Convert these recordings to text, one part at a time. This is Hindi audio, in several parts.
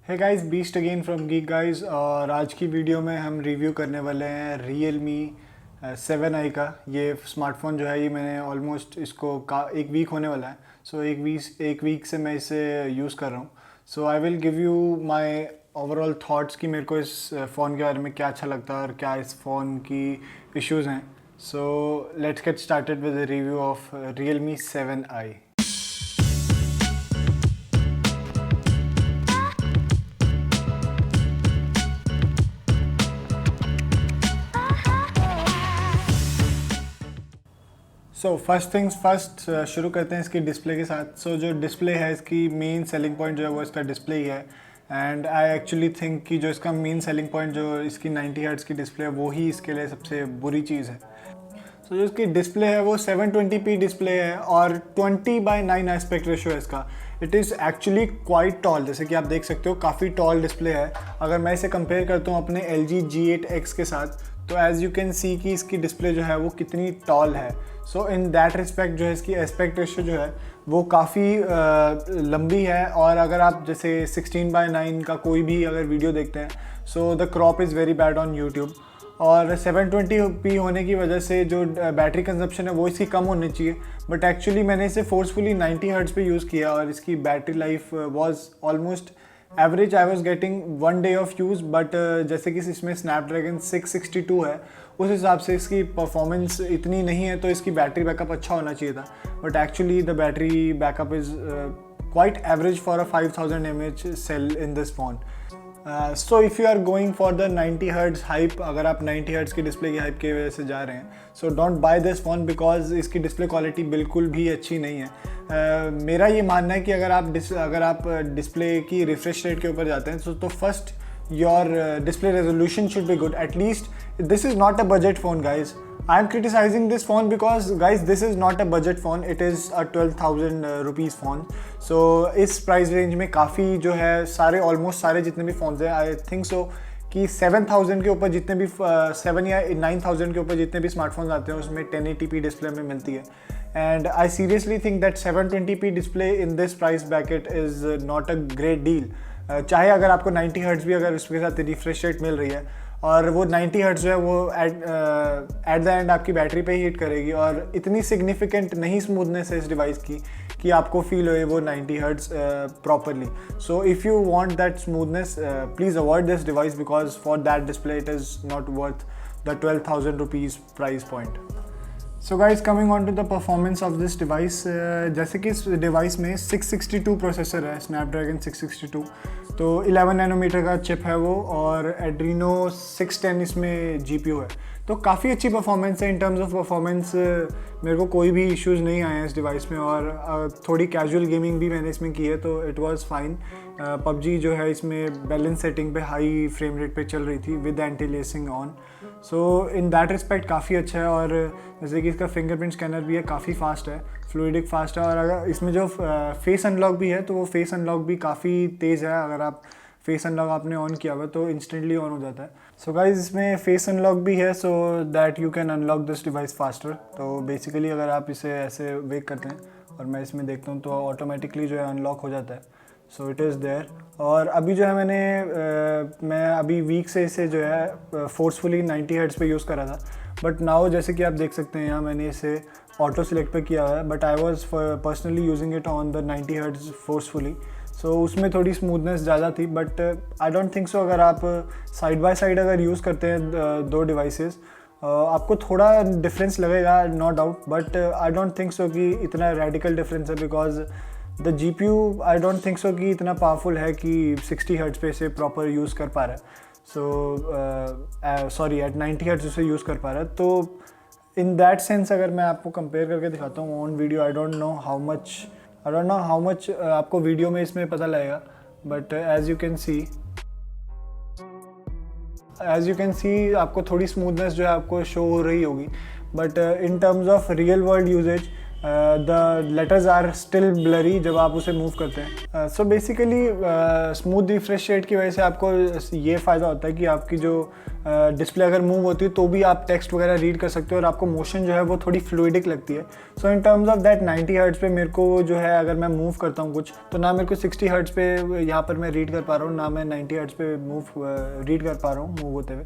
Hey guys, Beast again from Geek guys. और आज की वीडियो में हम रिव्यू करने वाले हैं Realme 7i का। ये स्मार्टफोन जो है ये मैंने ऑलमोस्ट इसको एक वीक होने वाला है। सो एक वीक से मैं इसे यूज़ कर रहा हूँ। So I will give you my overall thoughts कि मेरे को इस फ़ोन के बारे में क्या अच्छा लगता है और क्या इस फ़ोन की इश्यूज़ हैं। So let's get started with the review of Realme 7i। So first things first, शुरू करते हैं इसकी डिस्प्ले के साथ। सो जो डिस्प्ले है इसकी मेन सेलिंग पॉइंट जो है वो इसका डिस्प्ले ही है। एंड आई एक्चुअली थिंक कि जो इसका मेन सेलिंग पॉइंट जो इसकी 90 हर्ट्ज़ की डिस्प्ले है वो ही इसके लिए सबसे बुरी चीज़ है। सो जो इसकी डिस्प्ले है वो 720p डिस्प्ले है और 20:9 एस्पेक्ट रेशियो है इसका। It is actually quite tall, जैसे कि आप देख सकते हो काफ़ी टॉल डिस्प्ले है। अगर मैं इसे कंपेयर करता हूँ अपने LG G8X के साथ, तो एज़ यू कैन सी कि इसकी डिस्प्ले जो है वो कितनी टॉल है। सो इन दैट रिस्पेक्ट जो है इसकी एस्पेक्ट रेशियो जो है वो काफ़ी लंबी है। और अगर आप जैसे 16:9 का कोई भी अगर वीडियो देखते हैं, so the crop is very bad on YouTube. और 720p होने की वजह से जो बैटरी कंजप्शन है वो इसकी कम होनी चाहिए, बट एक्चुअली मैंने इसे फोर्सफुली 90 हर्ट्ज़ पे यूज़ किया और इसकी battery life was almost average. I was getting 1 day of use, but जैसे कि इसमें स्नैपड्रैगन 662 है, उस हिसाब से इसकी परफॉर्मेंस इतनी नहीं है, तो इसकी बैटरी बैकअप अच्छा होना चाहिए था। But actually the battery backup is quite average for a 5000 mAh cell in this phone. So if you are going for the 90 hertz hype, अगर आप 90 हर्ट्ज़ की डिस्प्ले की हाइप की वजह से जा रहे हैं, so don't by this phone because इसकी डिस्प्ले क्वालिटी बिल्कुल भी अच्छी नहीं है। मेरा ये मानना है कि अगर आप डिस्प्ले की रिफ्रेश रेट के ऊपर जाते हैं तो first your display resolution should be good. At least this is not a budget phone guys. I am criticizing this phone because guys this is not a budget phone, it is a 12,000 rupees phone. So इस प्राइस रेंज में काफ़ी जो है ऑलमोस्ट सारे जितने भी फ़ोन्स हैं, आई थिंक सो कि 7,000 के ऊपर जितने भी 7 या 9,000 के ऊपर जितने भी स्मार्टफोन्स आते हैं उसमें 1080p डिस्प्ले में मिलती है। And I seriously think that 720p display in this price bracket is not a great deal. चाहे अगर आपको 90 हर्ट्ज़ भी अगर उसके साथ रिफ्रेश रेट मिल रही है, और वो 90 हर्ट्ज़ जो है वो एट द एंड आपकी बैटरी पे ही हिट करेगी, और इतनी सिग्निफिकेंट नहीं स्मूथनेस है इस डिवाइस की कि आपको फील होए वो 90 hertz properly. So if you want that smoothness, please avoid this device because for that display it is not worth the 12,000 rupees price point. So guys, coming on to the performance of this device, जैसे कि इस डिवाइस में 662 प्रोसेसर है, स्नैपड्रैगन 662, तो 11 नैनोमीटर का चिप है वो, और एड्रीनो 610 इसमें GPU है। तो काफ़ी अच्छी परफॉर्मेंस है। इन टर्म्स ऑफ परफॉर्मेंस मेरे को कोई भी इश्यूज़ नहीं आए हैं इस डिवाइस में, और थोड़ी कैजुअल गेमिंग भी मैंने इसमें की है तो इट वाज फाइन। PUBG जो है इसमें बैलेंस सेटिंग पे हाई फ्रेम रेट पे चल रही थी with anti lacing on. So in that respect काफ़ी अच्छा है। और जैसे कि इसका फिंगरप्रिंट स्कैनर भी है, काफ़ी फास्ट है, फ्लूइडिक फास्ट है। और अगर इसमें जो फेस अनलॉक भी है तो वो फेस अनलॉक भी काफ़ी तेज़ है। अगर आप फेस अनलॉक आपने ऑन किया हुआ तो इंस्टेंटली ऑन हो जाता है। सो गाइज, इसमें फेस अनलॉक भी है so that you can unlock this device faster. तो बेसिकली अगर आप इसे ऐसे वेक करते हैं और मैं इसमें देखता हूँ तो ऑटोमेटिकली जो है अनलॉक हो जाता है। So it is there. और अभी जो है मैं अभी वीक से इसे जो है फोर्सफुली 90 हर्ट्ज़ पे यूज़ करा था, बट नाउ जैसे कि आप देख सकते हैं यहाँ मैंने इसे ऑटो सिलेक्ट पे किया हुआ है, but I was personally using it on the 90 hertz forcefully. So उसमें थोड़ी स्मूथनेस ज़्यादा थी, but I don't think so अगर आप साइड बाय साइड अगर यूज़ करते हैं दो डिवाइसेस, आपको थोड़ा डिफरेंस लगेगा, no doubt, but I don't think so कि इतना रेडिकल डिफरेंस है because the GPU I don't think so कि इतना पावरफुल है कि 60 हर्ट्ज़ पे इसे प्रॉपर यूज़ कर पा रहा है। सो सॉरी, एट 90 हर्ट्ज़ उसे यूज़ कर पा रहा है। तो इन दैट सेंस अगर मैं आपको कंपेयर करके दिखाता हूँ on video, I don't know how much आपको वीडियो में इसमें पता लगेगा, but as you can see आपको थोड़ी स्मूथनेस जो है आपको शो हो रही होगी। But in terms of real world usages the letters are still blurry जब आप उसे मूव करते हैं। So basically smooth refresh rate की वजह से आपको ये फ़ायदा होता है कि आपकी जो डिस्प्ले अगर मूव होती है तो भी आप टेक्स्ट वगैरह रीड कर सकते हो और आपको मोशन जो है वो थोड़ी फ्लूइडिक लगती है। So in terms of that 90 hertz पे मेरे को जो है अगर मैं मूव करता हूँ कुछ तो ना मेरे को 60 हर्ट्ज़ पे यहाँ पर मैं रीड कर पा रहा हूँ, ना मैं 90 हर्ट्ज़ पे रीड कर पा रहा हूँ मूव होते हुए।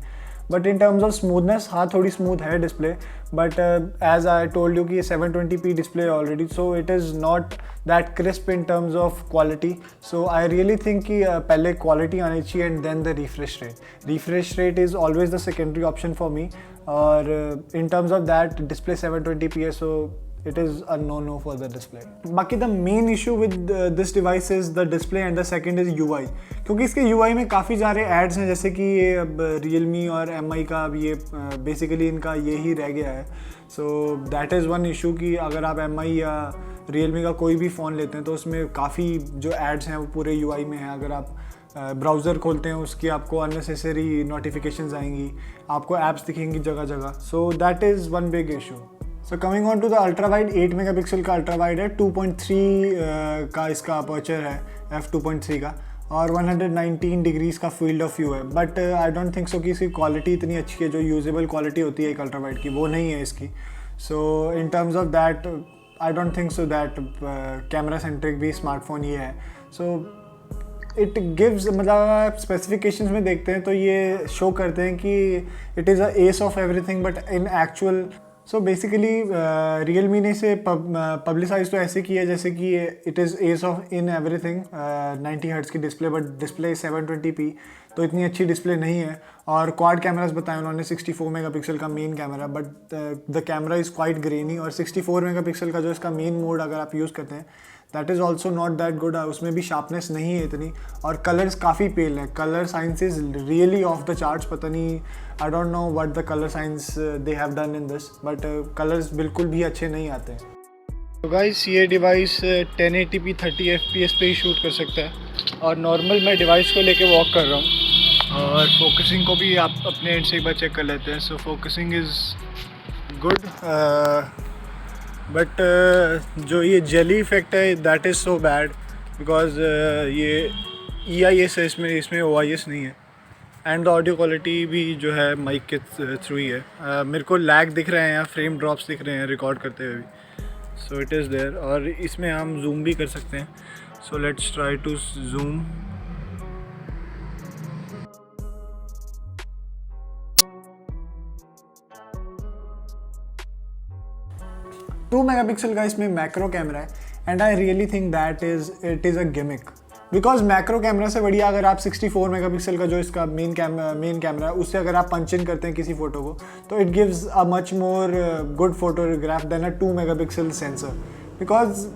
But in terms of smoothness, हाँ थोड़ी स्मूथ है display, but as I told you कि ये 720p display already, so it is not that crisp in terms of quality. So I really think कि पहले क्वालिटी आनी चाहिए and then the refresh rate. Refresh rate is always the secondary option for me, और in terms of that display 720p है, सो it is a no for the display. बाकी the main issue with this device is the display and the second is UI, क्योंकि इसके UI में काफ़ी सारे ads हैं, जैसे कि ये अब Realme और MI का अब ये बेसिकली इनका ये ही रह गया है। So that is one issue कि अगर आप MI या Realme का कोई भी फ़ोन लेते हैं तो उसमें काफ़ी जो ads हैं वो पूरे UI में हैं। अगर आप ब्राउज़र खोलते हैं उसकी आपको अननेसेसरी नोटिफिकेशंस आएंगी, आपको ऐप्स दिखेंगी जगह जगह। So that is one big issue. So coming on to the ultra wide, 8 megapixel का अल्ट्रा वाइड है, 2.3 का इसका अपर्चर है f2.3 का, और 119 डिग्रीज का फील्ड ऑफ व्यू है। But I don't think so कि इसकी क्वालिटी इतनी अच्छी है, जो यूजेबल क्वालिटी होती है एक अल्ट्रा वाइड की वो नहीं है इसकी। So in terms of that I don't think so that camera centric भी स्मार्टफोन ये है। सो इट गिव्स, मतलब आप स्पेसिफिकेशंस में देखते हैं तो ये शो करते हैं कि it is a S of everything, but in actual so basically Realme ने इसे पब्लिसाइज तो ऐसे किया जैसे कि it is S of in everything, 90 hertz की डिस्प्ले, बट डिस्प्ले 720p, तो इतनी अच्छी डिस्प्ले नहीं है। और क्वाड कैमरास बताए उन्होंने, 64 मेगापिक्सल का main camera, but the camera is quite granny, और 64 मेगापिक्सल का जो इसका मेन मोड अगर आप यूज़ करते हैं that is also not that good, उसमें भी शार्पनेस नहीं है इतनी, और कलर्स काफ़ी पेल हैं। Colour science is really of the charts, पता नहीं I don't know what the colour science they have done in this, but colours बिल्कुल भी अच्छे नहीं आते हैं। तो गाइस ये डिवाइस 1080p 30 fps पे ही शूट कर सकता है, और नॉर्मल मैं डिवाइस को लेके वॉक कर रहा हूँ, और फोकसिंग को भी आप अपने एंड से एक बार चेक कर लेते हैं। सो फोकसिंग इज़ गुड, बट जो ये जेली इफेक्ट है that is so bad, because ये EIS है, इसमें OIS नहीं है, एंड द ऑडियो क्वालिटी भी जो है माइक के थ्रू ही है। मेरे को लैग दिख रहे हैं या फ्रेम ड्रॉप्स दिख रहे हैं रिकॉर्ड करते हुए भी, सो इट इज़ देयर। और इसमें हम जूम भी कर सकते हैं, so let's try to zoom. Two megapixel का इसमें मैक्रो कैमरा है, and I really think that it is a gimmick, because macro camera से बढ़िया अगर आप 64 मेगापिक्सल का जो इसका मेन कैमरा है उससे अगर आप पंच इन करते हैं किसी फ़ोटो को, तो it gives a much more good photograph than a 2 megapixel sensor. Because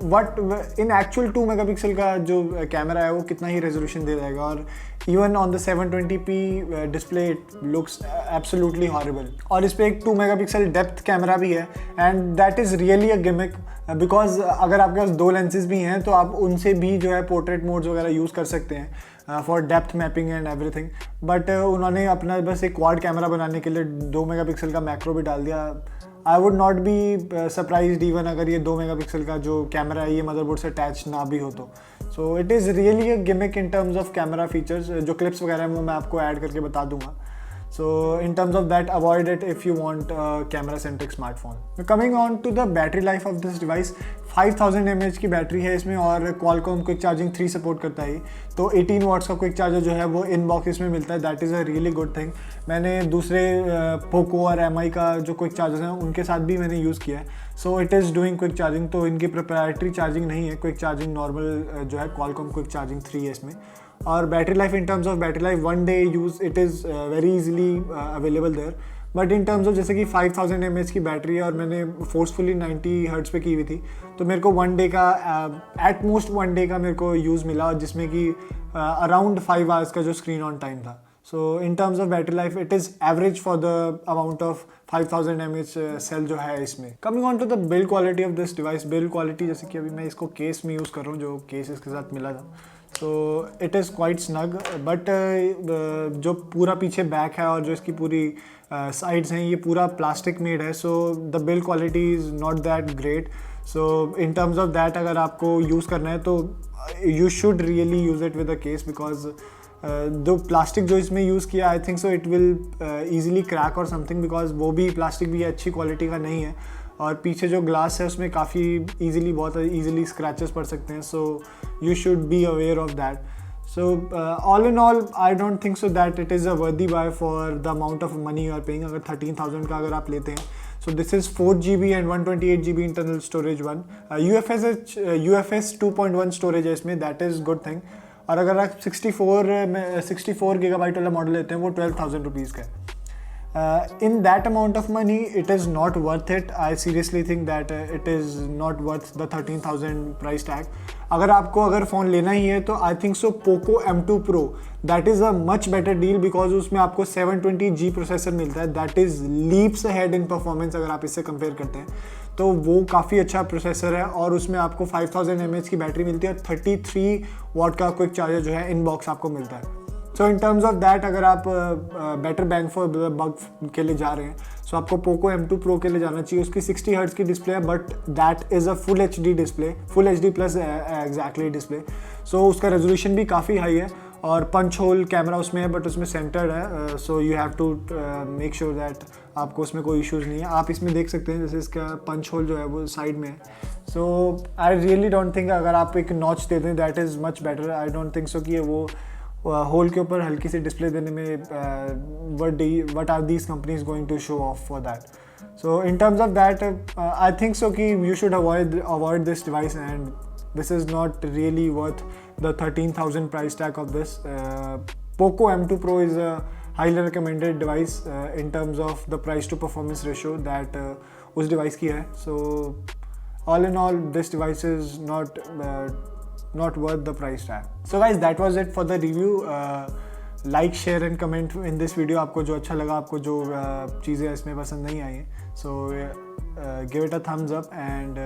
what in actual 2 megapixel का जो कैमरा है वो कितना ही रेजोल्यूशन दे जाएगा, और even on the 720p display it looks absolutely horrible. और इस पर एक 2 मेगापिक्सल डेप्थ कैमरा भी है, and that is really a gimmick, because अगर आपके पास 2 लेंसेज भी हैं तो आप उनसे भी जो है पोर्ट्रेट मोड्स वगैरह यूज़ कर सकते हैं for depth mapping and everything. But उन्होंने अपना बस एक क्वाड कैमरा बनाने के लिए 2 मेगापिक्सल का मैक्रो भी डाल दिया। I would not be surprised even अगर ये 2 मेगापिक्सल का जो कैमरा है ये मदरबोर्ड से अटैच ना भी हो तो। सो it is really a gimmick in terms of camera features. जो क्लिप्स वगैरह हैं वो मैं आपको ऐड करके बता दूंगा। So in terms of that, avoid it if you want a camera-centric smartphone. Coming on to the battery life of this device, 5000 mAh की बैटरी है इसमें, और Qualcomm Quick Charging 3 सपोर्ट करता है। तो 18 वाट्स का क्विक चार्जर जो है वो इन बॉक्स इसमें मिलता है, that is a really good thing. मैंने दूसरे पोको और MI का जो क्विक चार्जर हैं उनके साथ भी मैंने यूज़ किया है, so it is doing quick charging. तो इनकी प्रोप्राइटरी चार्जिंग नहीं है, क्विक चार्जिंग नॉर्मल जो है Qualcomm Quick Charging 3 है इसमें। और battery life, in terms of battery life 1 day use it is very easily available there. But in terms of जैसे कि 5000 mAh की बैटरी है और मैंने फोर्सफुली 90 हर्ट्ज़ पे की हुई थी, तो मेरे को 1 डे का एट मोस्ट 1 डे का मेरे को यूज़ मिला, जिसमें कि अराउंड 5 आवर्स का जो स्क्रीन ऑन टाइम था। So in terms of battery life it is average for the amount of 5000 mAh cell जो है इसमें। Coming on to the build quality of this device, build quality जैसे कि अभी मैं इसको केस में यूज़ कर रहा हूँ, जो केस इसके साथ मिला था। So so it is quite snug, but जो पूरा पीछे बैक है और जो इसकी पूरी साइड्स हैं ये पूरा प्लास्टिक मेड है, so the build quality is not that great. So in terms of that अगर आपको यूज़ करना है तो you should really use it with a case, because जो प्लास्टिक जो इसमें यूज़ किया I think so it will easily crack और समथिंग, बिकॉज वो भी प्लास्टिक भी अच्छी क्वालिटी का नहीं है और पीछे जो ग्लास है उसमें काफ़ी ईजिली बहुत ईजिली स्क्रैचेस पड़ सकते हैं. So you should be aware of that. So all in all, I don't think so that it is a worthy buy for the amount of money you are paying. अगर 13,000 का अगर आप लेते हैं, so this is 4GB and 128GB internal storage one. UFS 2.1 storage है इसमें, that is good thing. और अगर आप 64 GB वाला मॉडल लेते हैं वो 12,000 रुपीज़ का है. In that amount of money, it is not worth it. I seriously think that it is not worth the 13,000 price tag. अगर फ़ोन लेना ही है तो I think so Poco M2 Pro, that is a much better deal because उसमें आपको 720G प्रोसेसर मिलता है. That is leaps ahead in performance अगर आप इससे कंपेयर करते हैं तो वो काफ़ी अच्छा प्रोसेसर है और उसमें आपको 5000 mAh की बैटरी मिलती है और 33 वाट का क्विक चार्जर जो है इन बॉक्स आपको मिलता है. So in terms of that अगर आप बेटर बैंग फॉर बग के लिए जा रहे हैं सो आपको पोको M2 Pro के लिए जाना चाहिए. उसकी 60 हर्ट्ज़ की डिस्प्ले है but that is a full HD display, full HD plus exactly display. So उसका रेजोल्यूशन भी काफ़ी हाई है और पंच होल कैमरा उसमें है बट उसमें सेंटर्ड है. So you have to make sure that आपको उसमें कोई इश्यूज़ नहीं है. आप इसमें देख सकते हैं जैसे इसका पंच होल जो है वो साइड में है. सो आई रियली डोंट थिंक अगर आप एक नॉच देते हैं that is much better. I don't think so कि वो होल के ऊपर हल्की सी डिस्प्ले देने में what are these companies going to show off for that. So in terms of that I think so कि you should avoid this device and this is not really worth the 13,000 price tag of this. Poco M2 Pro is a highly recommended device in terms of the price to performance ratio that उस device की है. So all in all this device is not worth the price tag. So guys, that was it for the review. Like, share and comment in this video. आपको जो अच्छा लगा, आपको जो चीज़ें इसमें पसंद नहीं आई हैं, so give it a thumbs up and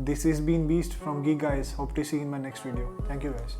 this is been Beast from Geek Guys. Hope to see you in my next video. Thank you guys.